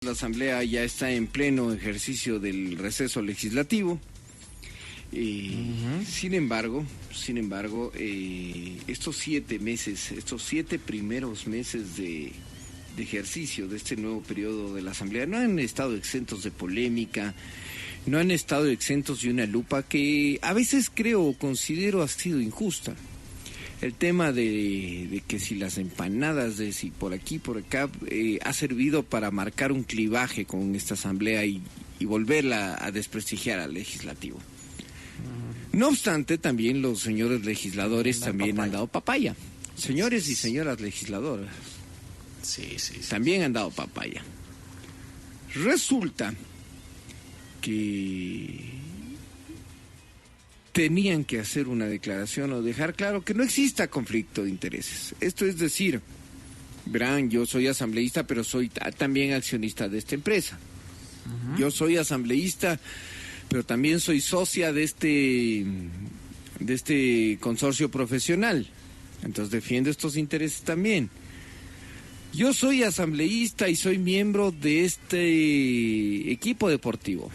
La Asamblea ya está en pleno ejercicio del receso legislativo. Sin embargo, estos 7 primeros meses de ejercicio de este nuevo periodo de la Asamblea no han estado exentos de polémica, no han estado exentos de una lupa que a veces considero ha sido injusta. El tema de que si las empanadas, de si por aquí, por acá, ha servido para marcar un clivaje con esta Asamblea y volverla a desprestigiar al legislativo. No obstante, también los señores legisladores también han dado papaya. Señores y señoras legisladoras. Sí. También han dado papaya. Resulta que tenían que hacer una declaración o dejar claro que no exista conflicto de intereses. Esto es decir, verán, yo soy asambleísta, pero soy también accionista de esta empresa. Yo soy asambleísta, pero también soy socia de este consorcio profesional. Entonces defiendo estos intereses también. Yo soy asambleísta y soy miembro de este equipo deportivo.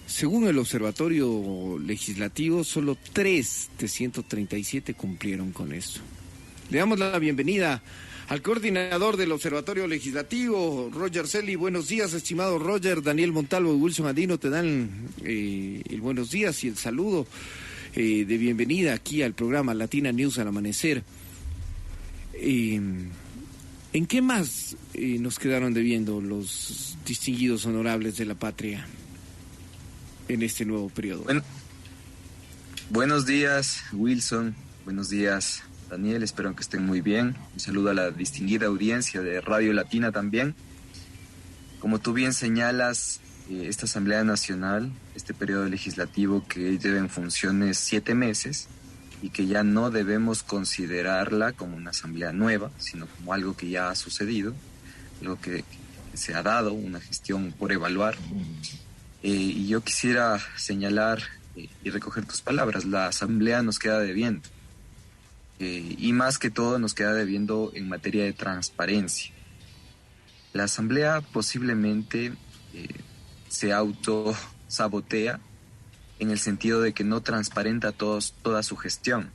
Según el Observatorio Legislativo, solo 3 de 137 cumplieron con esto. Le damos la bienvenida al coordinador del Observatorio Legislativo, Roger Celi. Buenos días, estimado Roger. Daniel Montalvo y Wilson Andino te dan el buenos días y el saludo de bienvenida aquí al programa Latina News al Amanecer. ¿En qué más nos quedaron debiendo los distinguidos honorables de la patria en este nuevo periodo? Buenos días, Wilson. Buenos días, Daniel. Espero que estén muy bien. Un saludo a la distinguida audiencia de Radio Latina también. Como tú bien señalas, esta Asamblea Nacional, este periodo legislativo que lleva en funciones 7 meses y que ya no debemos considerarla como una asamblea nueva, sino como algo que ya ha sucedido, algo que se ha dado, una gestión por evaluar. Y yo quisiera señalar y recoger tus palabras. La Asamblea nos queda debiendo. Y más que todo nos queda debiendo en materia de transparencia. La Asamblea posiblemente se autosabotea en el sentido de que no transparenta toda su gestión.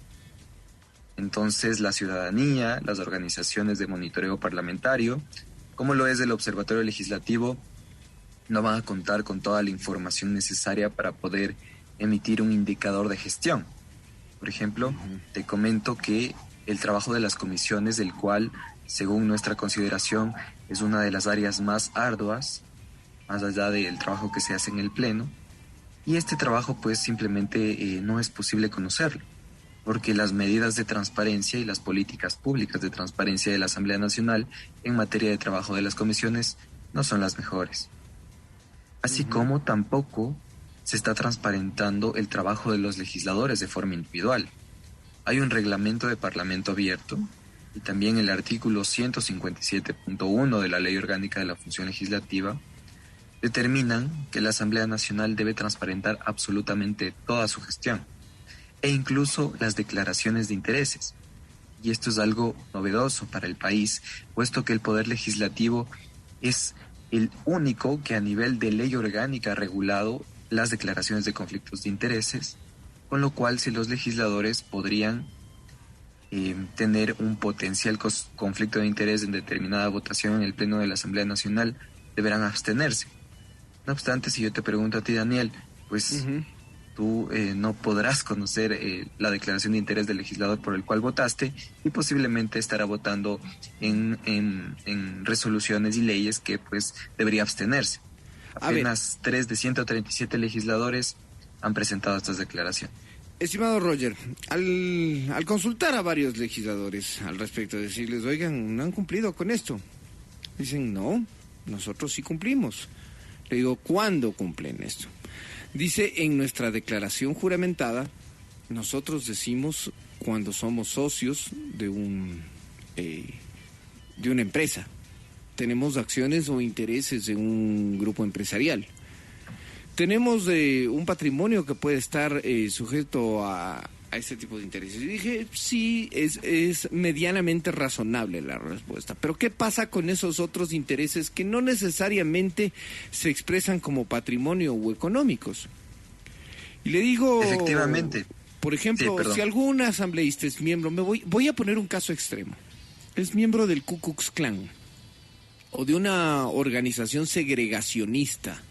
Entonces la ciudadanía, las organizaciones de monitoreo parlamentario, como lo es el Observatorio Legislativo, no van a contar con toda la información necesaria para poder emitir un indicador de gestión. Por ejemplo, te comento que el trabajo de las comisiones, del cual, según nuestra consideración, es una de las áreas más arduas, más allá del trabajo que se hace en el Pleno, y este trabajo pues simplemente no es posible conocerlo, porque las medidas de transparencia y las políticas públicas de transparencia de la Asamblea Nacional en materia de trabajo de las comisiones no son las mejores. Así como tampoco se está transparentando el trabajo de los legisladores de forma individual. Hay un reglamento de Parlamento abierto y también el artículo 157.1 de la Ley Orgánica de la Función Legislativa determinan que la Asamblea Nacional debe transparentar absolutamente toda su gestión e incluso las declaraciones de intereses. Y esto es algo novedoso para el país, puesto que el Poder Legislativo es el único que a nivel de ley orgánica ha regulado las declaraciones de conflictos de intereses, con lo cual si los legisladores podrían tener un potencial conflicto de interés en determinada votación en el Pleno de la Asamblea Nacional, deberán abstenerse. No obstante, si yo te pregunto a ti, Daniel, pues tú no podrás conocer la declaración de interés del legislador por el cual votaste y posiblemente estará votando en resoluciones y leyes que pues debería abstenerse. Apenas 3 de 137 legisladores han presentado estas declaraciones. Estimado Roger, al consultar a varios legisladores al respecto, decirles, oigan, ¿no han cumplido con esto? Dicen, no, nosotros sí cumplimos. Le digo, ¿cuándo cumplen esto? Dice, en nuestra declaración juramentada, nosotros decimos cuando somos socios de una empresa. Tenemos acciones o intereses de un grupo empresarial. Tenemos un patrimonio que puede estar sujeto a a ese tipo de intereses. Y dije, sí, es medianamente razonable la respuesta. Pero ¿qué pasa con esos otros intereses que no necesariamente se expresan como patrimonio o económicos? Y le digo, Efectivamente. por ejemplo, Sí, si algún asambleísta es miembro, voy a poner un caso extremo, es miembro del Ku Klux Klan o de una organización segregacionista,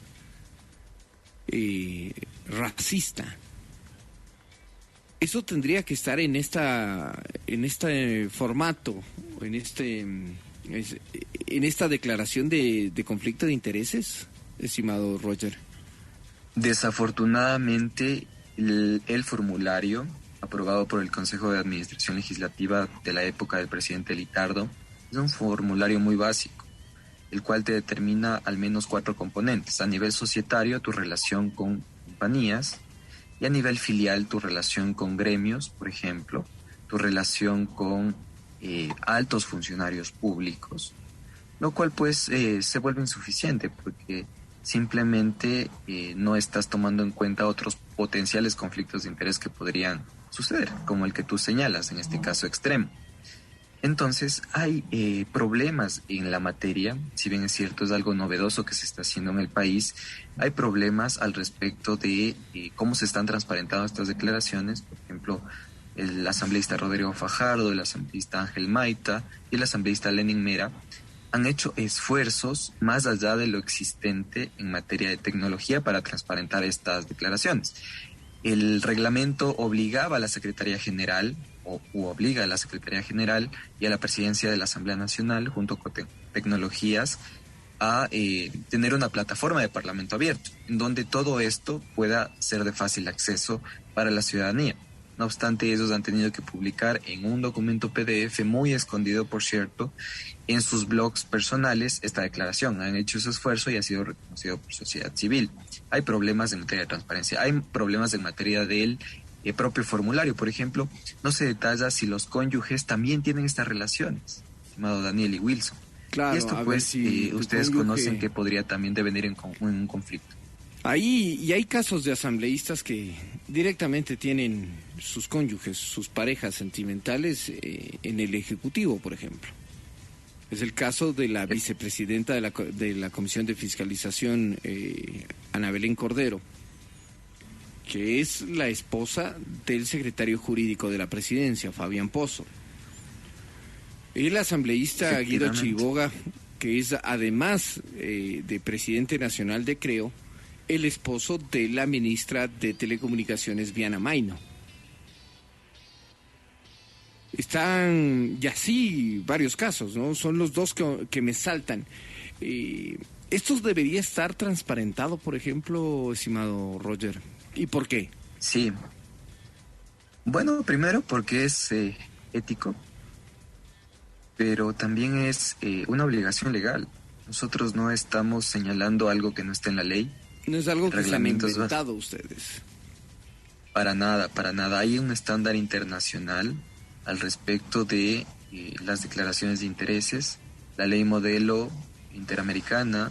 racista. Eso tendría que estar en este formato, en esta declaración de conflicto de intereses, estimado Roger. Desafortunadamente, el formulario aprobado por el Consejo de Administración Legislativa de la época del presidente Litardo es un formulario muy básico, el cual te determina al menos 4 componentes. A nivel societario, tu relación con compañías, y a nivel filial, tu relación con gremios, por ejemplo, tu relación con altos funcionarios públicos, lo cual pues se vuelve insuficiente porque simplemente no estás tomando en cuenta otros potenciales conflictos de interés que podrían suceder, como el que tú señalas, en este caso extremo. Entonces hay problemas en la materia, si bien es cierto es algo novedoso que se está haciendo en el país, hay problemas al respecto de cómo se están transparentando estas declaraciones. Por ejemplo, el asambleísta Rodrigo Fajardo, el asambleísta Ángel Maita y el asambleísta Lenin Mera han hecho esfuerzos más allá de lo existente en materia de tecnología para transparentar estas declaraciones. El reglamento obligaba a la Secretaría General u obliga a la Secretaría General y a la Presidencia de la Asamblea Nacional, junto con tecnologías, a tener una plataforma de Parlamento abierto, en donde todo esto pueda ser de fácil acceso para la ciudadanía. No obstante, ellos han tenido que publicar en un documento PDF muy escondido, por cierto, en sus blogs personales esta declaración. Han hecho ese esfuerzo y ha sido reconocido por sociedad civil. Hay problemas en materia de transparencia, hay problemas en materia del propio formulario. Por ejemplo, no se detalla si los cónyuges también tienen estas relaciones, estimado Daniel y Wilson. Claro, y esto pues ustedes conocen que podría también devenir en un conflicto. Ahí hay casos de asambleístas que directamente tienen sus cónyuges, sus parejas sentimentales en el Ejecutivo, por ejemplo. Es el caso de la vicepresidenta de la Comisión de Fiscalización, Ana Belén Cordero, que es la esposa del secretario jurídico de la presidencia, Fabián Pozo. El asambleísta Guido Chiriboga, que es además de presidente nacional de Creo, el esposo de la ministra de Telecomunicaciones, Viana Maino. Están, y así, varios casos, ¿no? Son los dos que me saltan. ¿Esto debería estar transparentado, por ejemplo, estimado Roger? ¿Y por qué? Sí. Bueno, primero porque es ético, pero también es una obligación legal. Nosotros no estamos señalando algo que no esté en la ley. No es algo que se han inventado ustedes. Para nada, para nada. Hay un estándar internacional al respecto de las declaraciones de intereses. La ley modelo interamericana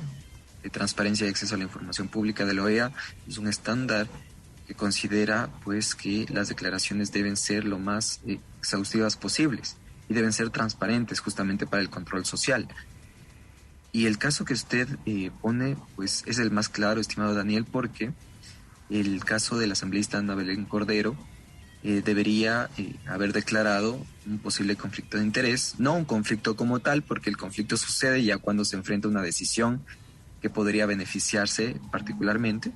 de transparencia y acceso a la información pública de la OEA es un estándar que considera pues que las declaraciones deben ser lo más exhaustivas posibles y deben ser transparentes justamente para el control social. Y el caso que usted pone pues es el más claro, estimado Daniel, porque el caso del asambleísta Ana Belén Cordero debería haber declarado un posible conflicto de interés, no un conflicto como tal, porque el conflicto sucede ya cuando se enfrenta a una decisión que podría beneficiarse particularmente.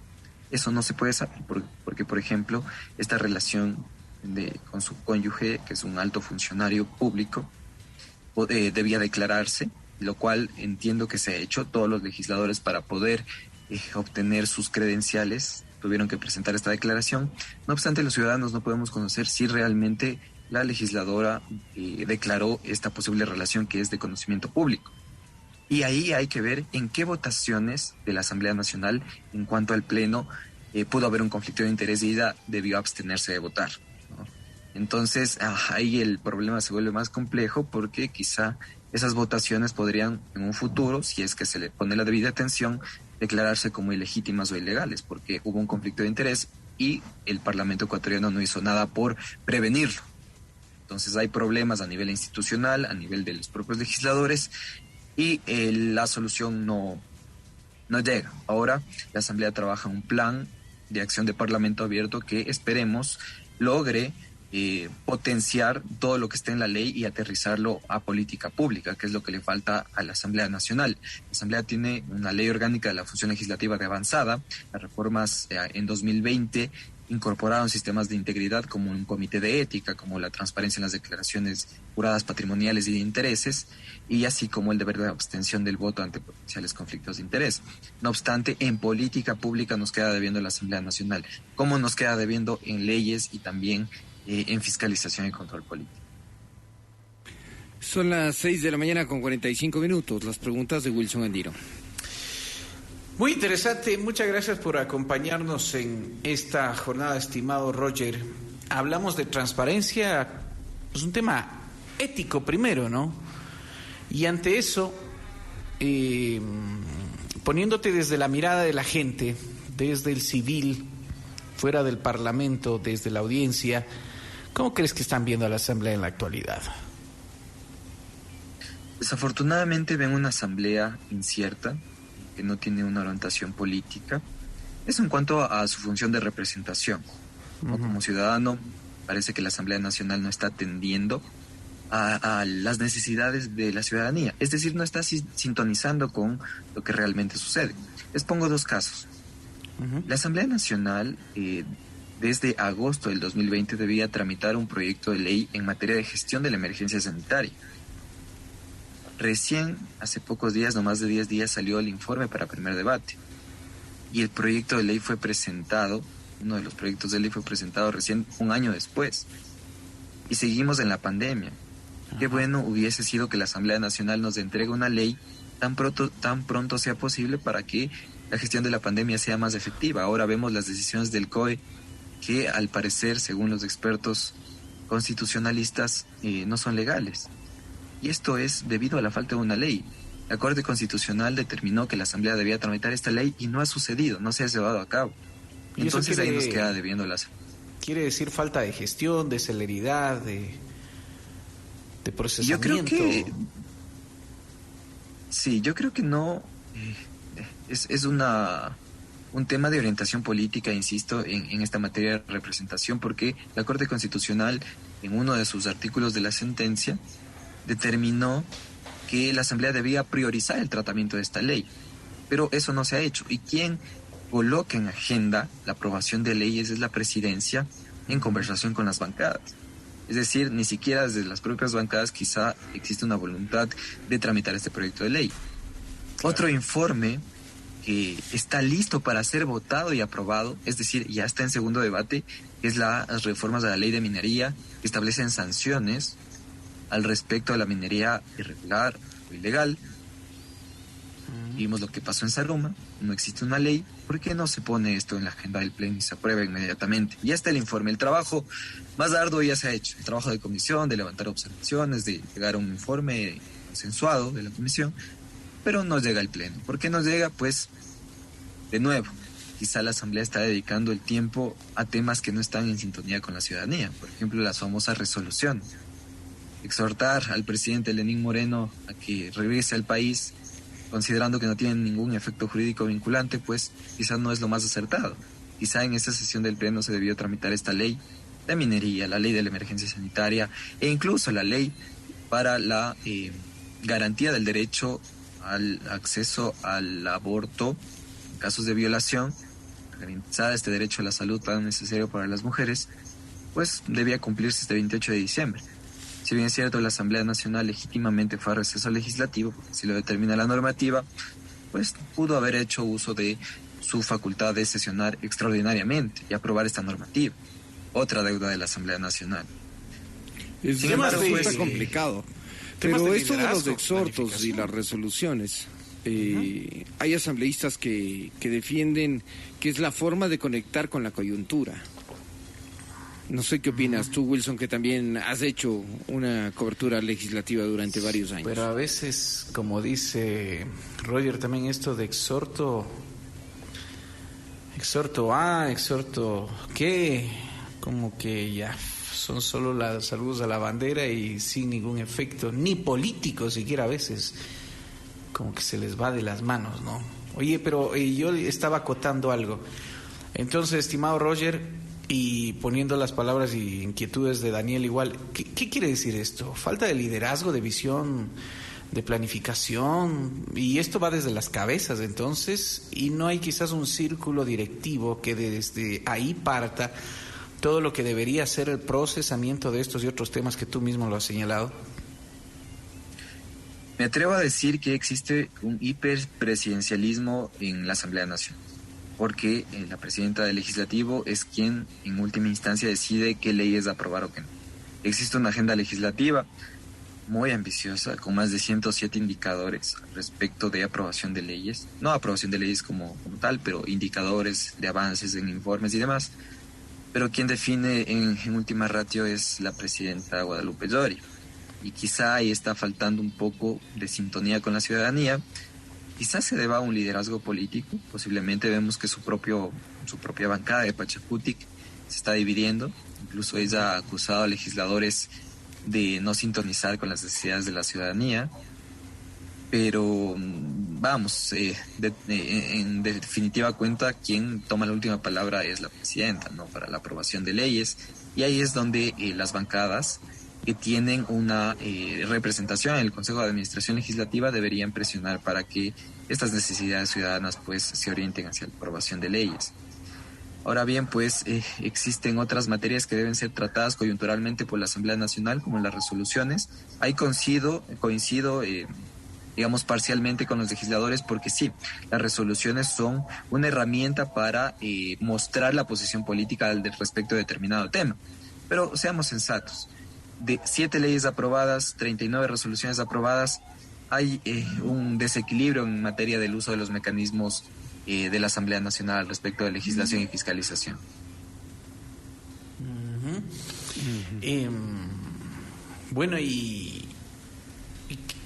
Eso no se puede saber porque, por ejemplo, esta relación con su cónyuge, que es un alto funcionario público, debía declararse, lo cual entiendo que se ha hecho. Todos los legisladores, para poder obtener sus credenciales, tuvieron que presentar esta declaración. No obstante, los ciudadanos no podemos conocer si realmente la legisladora declaró esta posible relación que es de conocimiento público. Y ahí hay que ver en qué votaciones de la Asamblea Nacional, en cuanto al Pleno, pudo haber un conflicto de interés y ella debió abstenerse de votar, ¿no? Entonces, ahí el problema se vuelve más complejo porque quizá esas votaciones podrían en un futuro, si es que se le pone la debida atención, declararse como ilegítimas o ilegales, porque hubo un conflicto de interés y el Parlamento ecuatoriano no hizo nada por prevenirlo. Entonces hay problemas a nivel institucional, a nivel de los propios legisladores, y la solución no llega. Ahora la Asamblea trabaja un plan de acción de Parlamento abierto que esperemos logre potenciar todo lo que esté en la ley y aterrizarlo a política pública, que es lo que le falta a la Asamblea Nacional. La Asamblea tiene una ley orgánica de la función legislativa de avanzada. Las reformas en 2020 incorporaron sistemas de integridad como un comité de ética, como la transparencia en las declaraciones juradas patrimoniales y de intereses, y así como el deber de abstención del voto ante potenciales conflictos de interés. No obstante, en política pública nos queda debiendo la Asamblea Nacional, como nos queda debiendo en leyes y también en fiscalización y control político. Son las 6 de la mañana con 45 minutos. Las preguntas de Wilson Andino. Muy interesante, muchas gracias por acompañarnos en esta jornada, estimado Roger. Hablamos de transparencia, es un tema ético primero, ¿no? Y ante eso, poniéndote desde la mirada de la gente, desde el civil, fuera del Parlamento, desde la audiencia, ¿cómo crees que están viendo a la Asamblea en la actualidad? Desafortunadamente ven una Asamblea incierta, que no tiene una orientación política. Eso en cuanto a su función de representación. ¿No? Como ciudadano, parece que la Asamblea Nacional no está atendiendo a las necesidades de la ciudadanía. Es decir, no está sintonizando con lo que realmente sucede. Les pongo dos casos. La Asamblea Nacional, desde agosto del 2020, debía tramitar un proyecto de ley en materia de gestión de la emergencia sanitaria. Recién, hace pocos días, no más de 10 días, salió el informe para primer debate. Y el proyecto de ley fue presentado, uno de los proyectos de ley fue presentado recién un año después. Y seguimos en la pandemia. Qué bueno hubiese sido que la Asamblea Nacional nos entregue una ley tan pronto sea posible para que la gestión de la pandemia sea más efectiva. Ahora vemos las decisiones del COE que, al parecer, según los expertos constitucionalistas, no son legales. Y esto es debido a la falta de una ley. La Corte Constitucional determinó que la Asamblea debía tramitar esta ley y no ha sucedido, no se ha llevado a cabo. Entonces ahí nos queda debiendo la Asamblea. Quiere decir falta de gestión, de celeridad, de procesamiento. Yo creo que sí, yo creo que no es un tema de orientación política, insisto, en esta materia de representación, porque la Corte Constitucional, en uno de sus artículos de la sentencia, determinó que la Asamblea debía priorizar el tratamiento de esta ley, pero eso no se ha hecho. Y quien coloca en agenda la aprobación de leyes es la presidencia en conversación con las bancadas. Es decir, ni siquiera desde las propias bancadas quizá existe una voluntad de tramitar este proyecto de ley. Claro. Otro informe que está listo para ser votado y aprobado, es decir, ya está en segundo debate, es las reformas de la ley de minería que establecen sanciones al respecto de la minería irregular o ilegal. Vimos lo que pasó en Saruma, no existe una ley. ¿Por qué no se pone esto en la agenda del Pleno y se aprueba inmediatamente? Ya está el informe, el trabajo más arduo ya se ha hecho, el trabajo de comisión, de levantar observaciones, de llegar a un informe consensuado de la comisión, pero no llega al Pleno. ¿Por qué no llega? Pues, de nuevo, quizá la Asamblea está dedicando el tiempo a temas que no están en sintonía con la ciudadanía, por ejemplo, las famosas resoluciones. Exhortar al presidente Lenín Moreno a que regrese al país considerando que no tienen ningún efecto jurídico vinculante, pues quizás no es lo más acertado. Quizá en esa sesión del Pleno se debió tramitar esta ley de minería, la ley de la emergencia sanitaria e incluso la ley para la garantía del derecho al acceso al aborto en casos de violación, garantizada este derecho a la salud tan necesario para las mujeres, pues debía cumplirse este 28 de diciembre. Si bien es cierto, la Asamblea Nacional legítimamente fue a receso legislativo, porque si lo determina la normativa, pues pudo haber hecho uso de su facultad de sesionar extraordinariamente y aprobar esta normativa. Otra deuda de la Asamblea Nacional. Sin embargo, está complicado. Pero esto de los exhortos y las resoluciones, hay asambleístas que defienden que es la forma de conectar con la coyuntura. No sé qué opinas tú, Wilson, que también has hecho una cobertura legislativa durante varios años. Pero a veces, como dice Roger, también esto de exhorto Exhorto A, exhorto ¿qué? Como que ya son solo los saludos a la bandera y sin ningún efecto, ni político siquiera a veces, como que se les va de las manos, ¿no? Oye, pero yo estaba acotando algo. Entonces, estimado Roger, y poniendo las palabras y inquietudes de Daniel igual, ¿qué quiere decir esto? Falta de liderazgo, de visión, de planificación, y esto va desde las cabezas entonces, y no hay quizás un círculo directivo que desde ahí parta todo lo que debería ser el procesamiento de estos y otros temas que tú mismo lo has señalado. Me atrevo a decir que existe un hiperpresidencialismo en la Asamblea Nacional, porque la presidenta del Legislativo es quien en última instancia decide qué leyes aprobar o qué no. Existe una agenda legislativa muy ambiciosa, con más de 107 indicadores respecto de aprobación de leyes, no aprobación de leyes como tal, pero indicadores de avances en informes y demás. Pero quien define en última ratio es la presidenta Guadalupe Llori. Y quizá ahí está faltando un poco de sintonía con la ciudadanía. Quizás se deba a un liderazgo político. Posiblemente vemos que su propia bancada de Pachacutic se está dividiendo. Incluso ella ha acusado a legisladores de no sintonizar con las necesidades de la ciudadanía. Pero vamos, en definitiva cuenta, quien toma la última palabra es la presidenta, ¿no? Para la aprobación de leyes. Y ahí es donde las bancadas que tienen una representación en el Consejo de Administración Legislativa deberían presionar para que estas necesidades ciudadanas pues se orienten hacia la aprobación de leyes. Ahora bien, pues existen otras materias que deben ser tratadas coyunturalmente por la Asamblea Nacional, como las resoluciones. Ahí coincido digamos, parcialmente con los legisladores, porque sí, las resoluciones son una herramienta para mostrar la posición política al respecto de determinado tema. Pero seamos sensatos. De 7 leyes aprobadas, 39 resoluciones aprobadas, hay un desequilibrio en materia del uso de los mecanismos de la Asamblea Nacional al respecto de legislación y fiscalización. Bueno,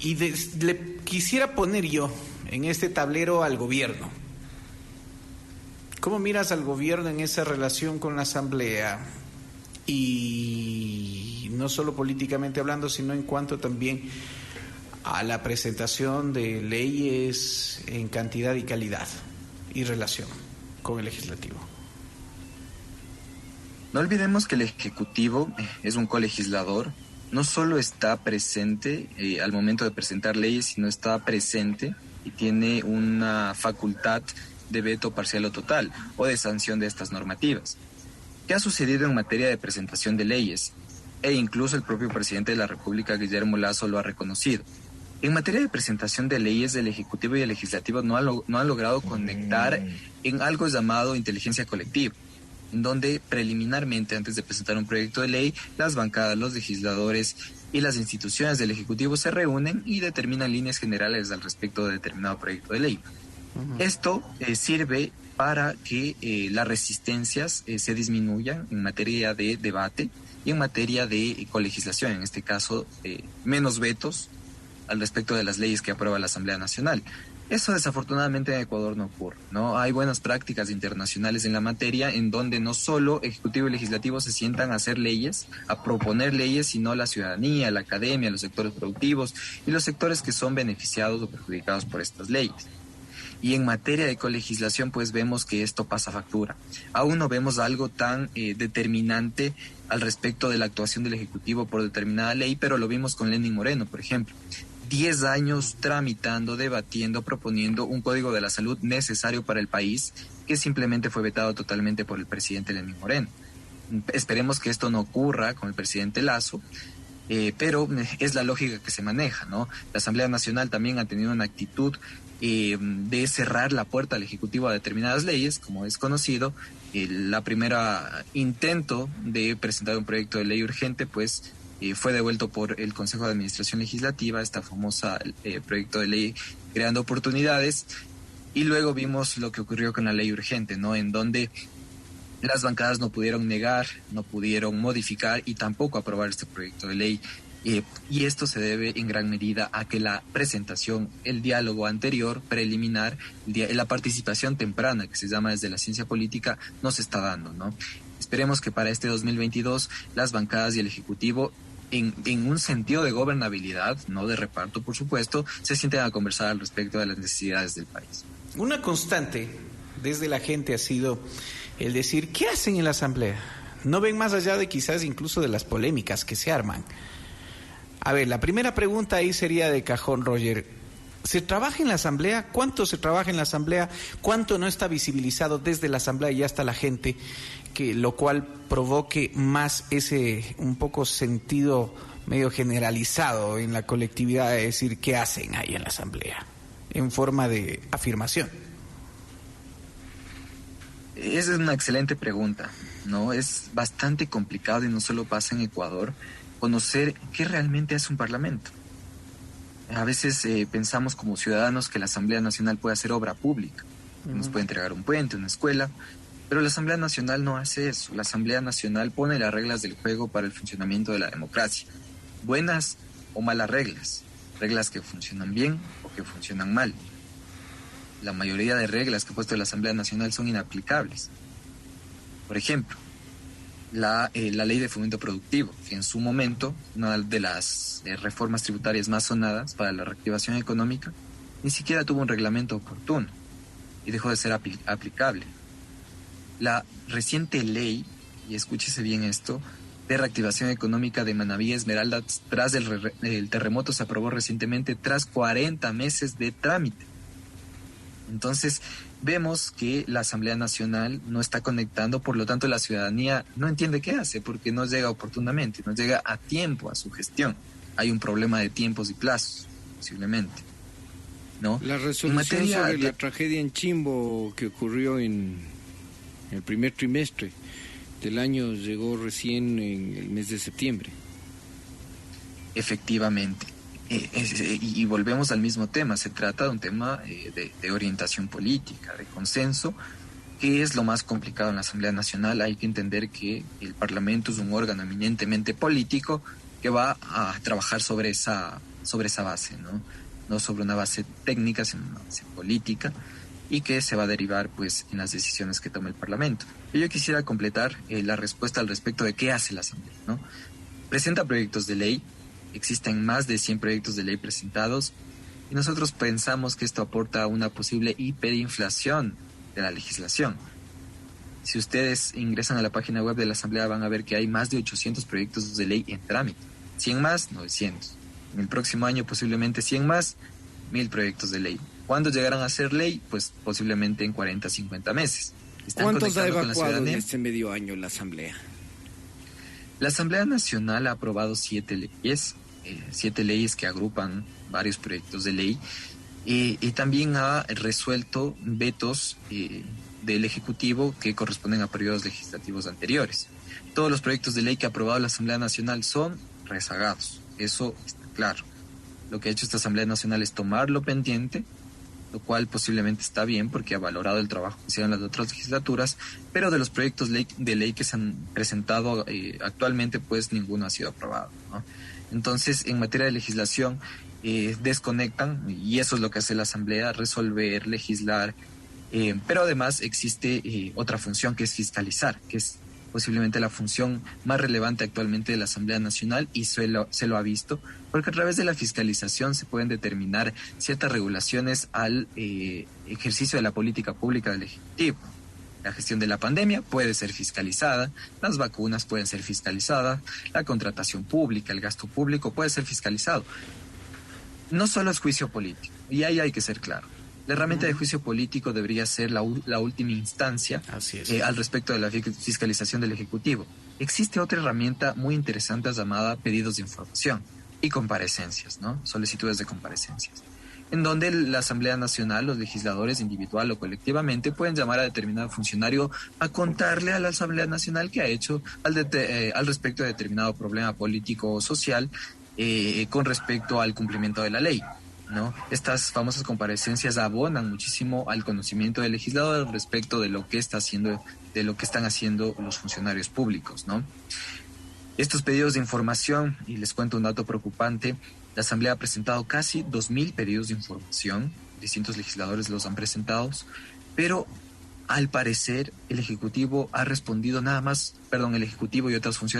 le quisiera poner yo en este tablero al gobierno. ¿Cómo miras al gobierno en esa relación con la Asamblea? Y no solo políticamente hablando, sino en cuanto también a la presentación de leyes en cantidad y calidad y relación con el legislativo. No olvidemos que el Ejecutivo es un colegislador. No solo está presente al momento de presentar leyes, sino está presente y tiene una facultad de veto parcial o total o de sanción de estas normativas. ¿Qué ha sucedido en materia de presentación de leyes? E incluso el propio presidente de la República, Guillermo Lasso, lo ha reconocido. En materia de presentación de leyes, el Ejecutivo y el Legislativo no han logrado conectar en algo llamado inteligencia colectiva, en donde preliminarmente, antes de presentar un proyecto de ley, las bancadas, los legisladores y las instituciones del Ejecutivo se reúnen y determinan líneas generales al respecto de determinado proyecto de ley. Esto sirve para que las resistencias se disminuyan en materia de debate y en materia de colegislación, en este caso menos vetos al respecto de las leyes que aprueba la Asamblea Nacional. Eso desafortunadamente en Ecuador no ocurre, ¿no? Hay buenas prácticas internacionales en la materia en donde no solo Ejecutivo y Legislativo se sientan a hacer leyes, a proponer leyes, sino la ciudadanía, la academia, los sectores productivos y los sectores que son beneficiados o perjudicados por estas leyes. Y en materia de colegislación, pues vemos que esto pasa factura. Aún no vemos algo tan determinante al respecto de la actuación del Ejecutivo por determinada ley, pero lo vimos con Lenín Moreno, por ejemplo. 10 años tramitando, debatiendo, proponiendo un código de la salud necesario para el país, que simplemente fue vetado totalmente por el presidente Lenín Moreno. Esperemos que esto no ocurra con el presidente Lasso, pero es la lógica que se maneja, ¿no? La Asamblea Nacional también ha tenido una actitud de cerrar la puerta al Ejecutivo a determinadas leyes, como es conocido. La primera intento de presentar un proyecto de ley urgente, pues fue devuelto por el Consejo de Administración Legislativa, esta famosa proyecto de ley creando oportunidades, y luego vimos lo que ocurrió con la ley urgente, ¿no? En donde las bancadas no pudieron negar, no pudieron modificar y tampoco aprobar este proyecto de ley. Y esto se debe en gran medida a que la presentación, el diálogo anterior, preliminar, la participación temprana, que se llama desde la ciencia política, no se está dando, ¿no? Esperemos que para este 2022 las bancadas y el Ejecutivo, en un sentido de gobernabilidad, no de reparto, por supuesto, se sienten a conversar al respecto de las necesidades del país. Una constante desde la gente ha sido el decir, ¿qué hacen en la Asamblea? No ven más allá de quizás incluso de las polémicas que se arman. A ver, la primera pregunta ahí sería de cajón, Roger. ¿Se trabaja en la Asamblea? ¿Cuánto se trabaja en la Asamblea? ¿Cuánto no está visibilizado desde la Asamblea y hasta la gente? Que lo cual provoque más ese un poco sentido medio generalizado en la colectividad de decir qué hacen ahí en la Asamblea, en forma de afirmación. Esa es una excelente pregunta, ¿no? Es bastante complicado y no solo pasa en Ecuador conocer qué realmente es un parlamento. A veces pensamos como ciudadanos que la Asamblea Nacional puede hacer obra pública, nos puede entregar un puente, una escuela, pero la Asamblea Nacional no hace eso. La Asamblea Nacional pone las reglas del juego para el funcionamiento de la democracia, buenas o malas reglas, reglas que funcionan bien o que funcionan mal. La mayoría de reglas que ha puesto la Asamblea Nacional son inaplicables. Por ejemplo, la ley de fomento productivo, que en su momento, una de las reformas tributarias más sonadas para la reactivación económica, ni siquiera tuvo un reglamento oportuno y dejó de ser aplicable. La reciente ley, y escúchese bien esto, de reactivación económica de Manabí Esmeralda tras el terremoto se aprobó recientemente tras 40 meses de trámite. Entonces, vemos que la Asamblea Nacional no está conectando, por lo tanto la ciudadanía no entiende qué hace, porque no llega oportunamente, no llega a tiempo a su gestión. Hay un problema de tiempos y plazos, posiblemente, ¿no? La resolución sobre la tragedia en Chimbo que ocurrió en el primer trimestre del año llegó recién en el mes de septiembre. Efectivamente. Y volvemos al mismo tema, se trata de un tema de orientación política, de consenso, que es lo más complicado en la Asamblea Nacional. Hay que entender que el Parlamento es un órgano eminentemente político que va a trabajar sobre esa base, no sobre una base técnica, sino una base política, y que se va a derivar pues en las decisiones que tome el Parlamento. Yo quisiera completar la respuesta al respecto de qué hace la Asamblea, ¿no? Presenta proyectos de ley. Existen más de 100 proyectos de ley presentados y nosotros pensamos que esto aporta una posible hiperinflación de la legislación. Si ustedes ingresan a la página web de la Asamblea van a ver que hay más de 800 proyectos de ley en trámite. 100 más, 900. En el próximo año posiblemente 100 más, 1000 proyectos de ley. ¿Cuándo llegarán a ser ley? Pues posiblemente en 40, 50 meses. ¿Cuántos ha evacuado en este medio año la Asamblea? La Asamblea Nacional ha aprobado 7 leyes, 7 leyes que agrupan varios proyectos de ley, y también ha resuelto vetos del Ejecutivo que corresponden a periodos legislativos anteriores. Todos los proyectos de ley que ha aprobado la Asamblea Nacional son rezagados, eso está claro. Lo que ha hecho esta Asamblea Nacional es tomarlo pendiente, lo cual posiblemente está bien porque ha valorado el trabajo que hicieron las otras legislaturas, pero de los proyectos de ley que se han presentado actualmente, pues ninguno ha sido aprobado, ¿no? Entonces, en materia de legislación, desconectan, y eso es lo que hace la Asamblea, resolver, legislar, pero además existe otra función que es fiscalizar, que es posiblemente la función más relevante actualmente de la Asamblea Nacional, y se lo ha visto, porque a través de la fiscalización se pueden determinar ciertas regulaciones al ejercicio de la política pública del Ejecutivo. La gestión de la pandemia puede ser fiscalizada, las vacunas pueden ser fiscalizadas, la contratación pública, el gasto público puede ser fiscalizado. No solo es juicio político, y ahí hay que ser claro. La herramienta de juicio político debería ser la última instancia al respecto de la fiscalización del Ejecutivo. Existe otra herramienta muy interesante llamada pedidos de información y comparecencias, ¿no? Solicitudes de comparecencias, en donde la Asamblea Nacional, los legisladores individual o colectivamente pueden llamar a determinado funcionario a contarle a la Asamblea Nacional qué ha hecho al respecto de determinado problema político o social con respecto al cumplimiento de la ley, ¿no? Estas famosas comparecencias abonan muchísimo al conocimiento del legislador respecto de lo que están haciendo los funcionarios públicos, ¿no? Estos pedidos de información, y les cuento un dato preocupante, la Asamblea ha presentado casi 2.000 pedidos de información, distintos legisladores los han presentado, pero al parecer el Ejecutivo ha respondido el Ejecutivo y otras funciones